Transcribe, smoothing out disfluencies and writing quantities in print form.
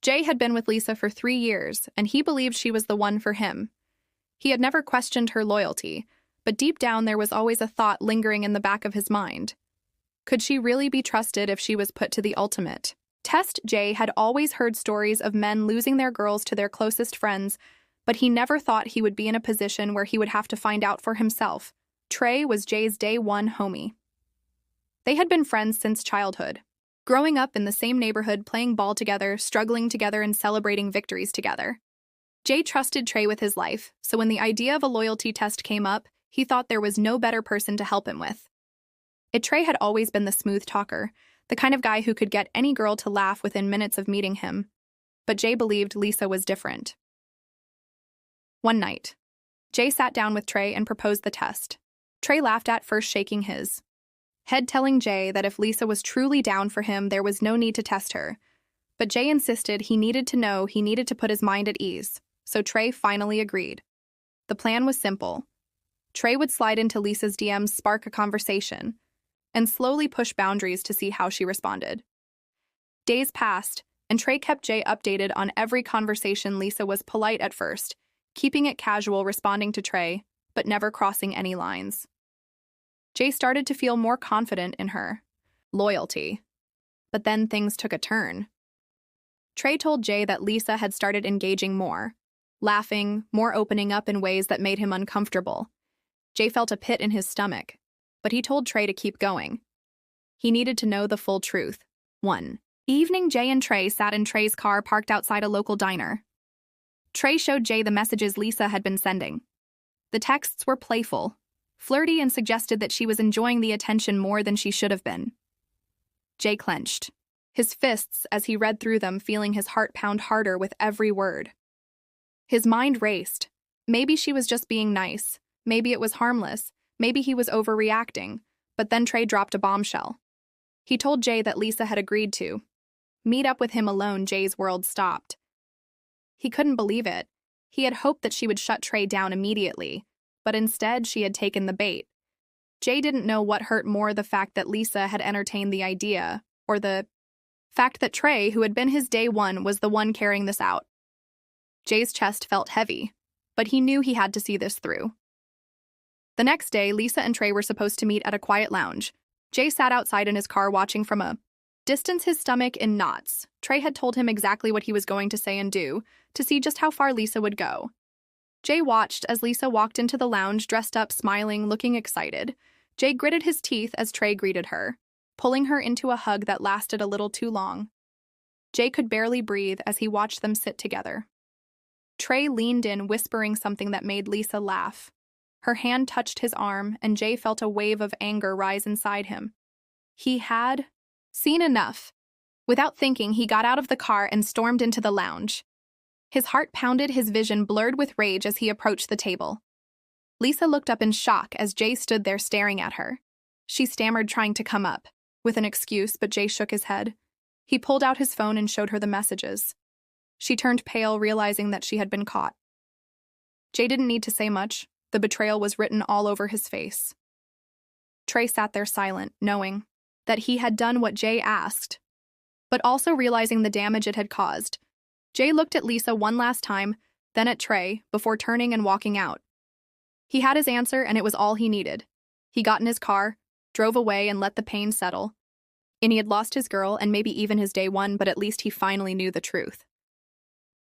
Jay had been with Lisa for 3 years, and he believed she was the one for him. He had never questioned her loyalty, but deep down there was always a thought lingering in the back of his mind. Could she really be trusted if she was put to the ultimate test? Jay had always heard stories of men losing their girls to their closest friends, but he never thought he would be in a position where he would have to find out for himself. Trey was Jay's day one homie. They had been friends since childhood, growing up in the same neighborhood, playing ball together, struggling together, and celebrating victories together. Jay trusted Trey with his life, so when the idea of a loyalty test came up, he thought there was no better person to help him with. Trey had always been the smooth talker, the kind of guy who could get any girl to laugh within minutes of meeting him. But Jay believed Lisa was different. One night, Jay sat down with Trey and proposed the test. Trey laughed at first, shaking his head, telling Jay that if Lisa was truly down for him, there was no need to test her. But Jay insisted he needed to know, he needed to put his mind at ease, so Trey finally agreed. The plan was simple. Trey would slide into Lisa's DMs, spark a conversation, and slowly push boundaries to see how she responded. Days passed, and Trey kept Jay updated on every conversation. Lisa was polite at first, keeping it casual, responding to Trey, but never crossing any lines. Jay started to feel more confident in her loyalty. But then things took a turn. Trey told Jay that Lisa had started engaging more, laughing, more opening up in ways that made him uncomfortable. Jay felt a pit in his stomach, but he told Trey to keep going. He needed to know the full truth. One evening, Jay and Trey sat in Trey's car parked outside a local diner. Trey showed Jay the messages Lisa had been sending. The texts were playful, flirty, and suggested that she was enjoying the attention more than she should have been. Jay clenched his fists as he read through them, feeling his heart pound harder with every word. His mind raced. Maybe she was just being nice. Maybe it was harmless. Maybe he was overreacting. But then Trey dropped a bombshell. He told Jay that Lisa had agreed to meet up with him alone. Jay's world stopped. He couldn't believe it. He had hoped that she would shut Trey down immediately, but instead she had taken the bait. Jay didn't know what hurt more, the fact that Lisa had entertained the idea, or the fact that Trey, who had been his day one, was the one carrying this out. Jay's chest felt heavy, but he knew he had to see this through. The next day, Lisa and Trey were supposed to meet at a quiet lounge. Jay sat outside in his car watching from a distance, his stomach in knots. Trey had told him exactly what he was going to say and do, to see just how far Lisa would go. Jay watched as Lisa walked into the lounge, dressed up, smiling, looking excited. Jay gritted his teeth as Trey greeted her, pulling her into a hug that lasted a little too long. Jay could barely breathe as he watched them sit together. Trey leaned in, whispering something that made Lisa laugh. Her hand touched his arm, and Jay felt a wave of anger rise inside him. He had seen enough. Without thinking, he got out of the car and stormed into the lounge. His heart pounded, his vision blurred with rage as he approached the table. Lisa looked up in shock as Jay stood there staring at her. She stammered, trying to come up with an excuse, but Jay shook his head. He pulled out his phone and showed her the messages. She turned pale, realizing that she had been caught. Jay didn't need to say much. The betrayal was written all over his face. Trey sat there silent, knowing that he had done what Jay asked, but also realizing the damage it had caused. Jay looked at Lisa one last time, then at Trey, before turning and walking out. He had his answer, and it was all he needed. He got in his car, drove away, and let the pain settle. And he had lost his girl, and maybe even his day one, but at least he finally knew the truth.